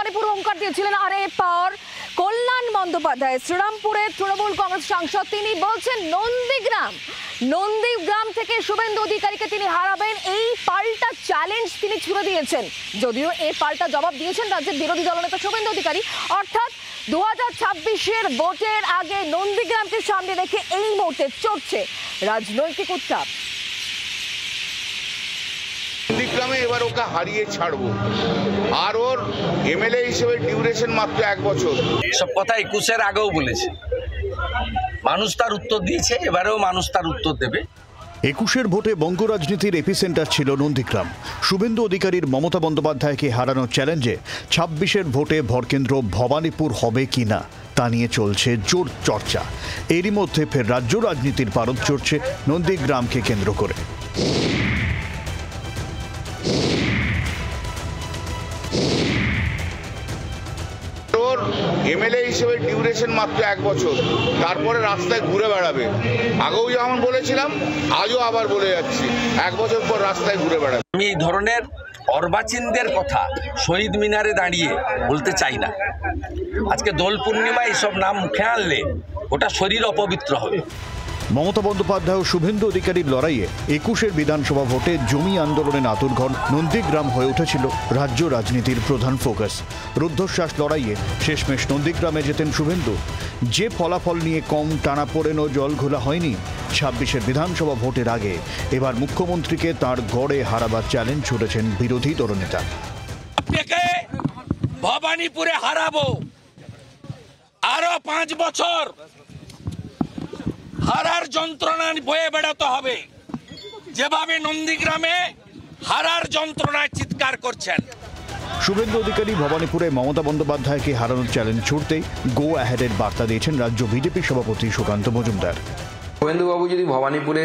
ভবানীপুর হুঙ্কার দিয়েছিলেন। আর এরপর কল্যাণ বন্দ্যোপাধ্যায় শ্রীরামপুরের তৃণমূল কংগ্রেস সাংসদ, তিনি বলছেন নন্দীগ্রাম থেকে শুভেন্দু অধিকারীকে তিনি হারাবেন। এই পাল্টা চ্যালেঞ্জ তিনি ছুড়ে দিয়েছেন, যদিও এই পাল্টা জবাব দিয়েছেন রাজ্যের বিরোধী দলনেতা শুভেন্দু অধিকারী। অর্থাৎ 2026-এর ভোটের আগে নন্দীগ্রামকে সামনে রেখে এই মুহূর্তে চলছে রাজনৈতিক উত্তাপ। নন্দীগ্রামে এবার ওকে হারিয়ে ছাড়বো, আর ওর এমএলএ হিসেবে ডিউরেশন মাত্র 1 বছর। সব কথা 21-এর আগেও বলেছে, মানুষ তার উত্তর দিয়েছে, এবারেও মানুষ তার উত্তর দেবে। 21-এর ভোটে বঙ্গ রাজনীতির এপিসেন্টার ছিল নন্দীগ্রাম। শুভেন্দু অধিকারীর মমতা বন্দ্যোপাধ্যায়কে হারানোর চ্যালেঞ্জে 26-এর ভোটে ভরকেন্দ্র ভবানীপুর হবে কিনা তা নিয়ে চলছে জোর চর্চা। এরই মধ্যে ফের রাজ্য রাজনীতির পারদ চড়ছে নন্দীগ্রামকে কেন্দ্র করে। এমএলএ হিসেবে ডিউরেশন মাত্র 1 বছর, তারপরে রাস্তায় ঘুরে বেড়াবে। আগেও যেমন বলেছিলাম, আজও আবার বলে যাচ্ছি, 1 বছর পর রাস্তায় ঘুরে বেড়াবে। আমি এই ধরনের অর্বাচীনদের কথা শহীদ মিনারে দাঁড়িয়ে বলতে চাই না। আজকে দোল পূর্ণিমা এইসব নাম মুখে আনলে ওটা শরীর অপবিত্র হবে। মমতা বন্দ্যোপাধ্যায় ও শুভেন্দু অধিকারীর লড়াইয়ে 21-এর বিধানসভা ভোটে জমি আন্দোলনে আঁতুড়ঘর নন্দীগ্রাম হয়ে উঠেছিল রাজ্য রাজনীতির প্রধান ফোকাস। রুদ্ধশ্বাস লড়াইয়ে শেষমেশ নন্দীগ্রামে যেতেন শুভেন্দু। যে ফলাফল নিয়ে কম টানাপোড়েনও জল ঘোলা হয়নি। 26-এর বিধানসভা ভোটের আগে এবার মুখ্যমন্ত্রীকে তার গড়ে হারাবার চ্যালেঞ্জ ছুড়েছেন বিরোধী দলনেতা। ভবানীপুরে হারাবো, আরো 5 বছর হারার যন্ত্রণা বয়ে বেড়াতে হবে, যেভাবে নন্দীগ্রামে হারার যন্ত্রণায় চিৎকার করছেন। শুভেন্দু অধিকারী ভবানীপুরে মমতা বন্দ্যোপাধ্যায়কে হারানোর চ্যালেঞ্জ ছুড়তেই গো অ্যাহেডের বার্তা দিয়েছেন রাজ্য বিজেপি সভাপতি সুকান্ত মজুমদার। শুভেন্দুবাবু যদি ভবানীপুরে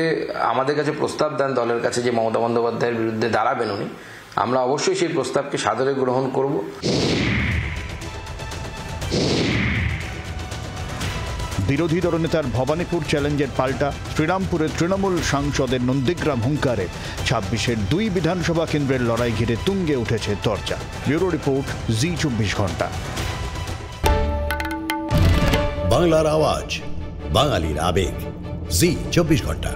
আমাদের কাছে প্রস্তাব দেন দলের কাছে যে মমতা বন্দ্যোপাধ্যায়ের বিরুদ্ধে দাঁড়াবেন উনি, আমরা অবশ্যই সেই প্রস্তাবকে সাদরে গ্রহণ করব। বিরোধী দলনেতার ভবানীপুর চ্যালেঞ্জের পাল্টা শ্রীরামপুরের তৃণমূল সাংসদের নন্দীগ্রাম হুঙ্কারে 26-এর 2 বিধানসভা কেন্দ্রের লড়াই ঘিরে তুঙ্গে উঠেছে চর্চা। ব্যুরো রিপোর্ট, জি 24 ঘন্টা। বাংলার আওয়াজ, বাঙালির আবেগ, জি 24 ঘন্টা।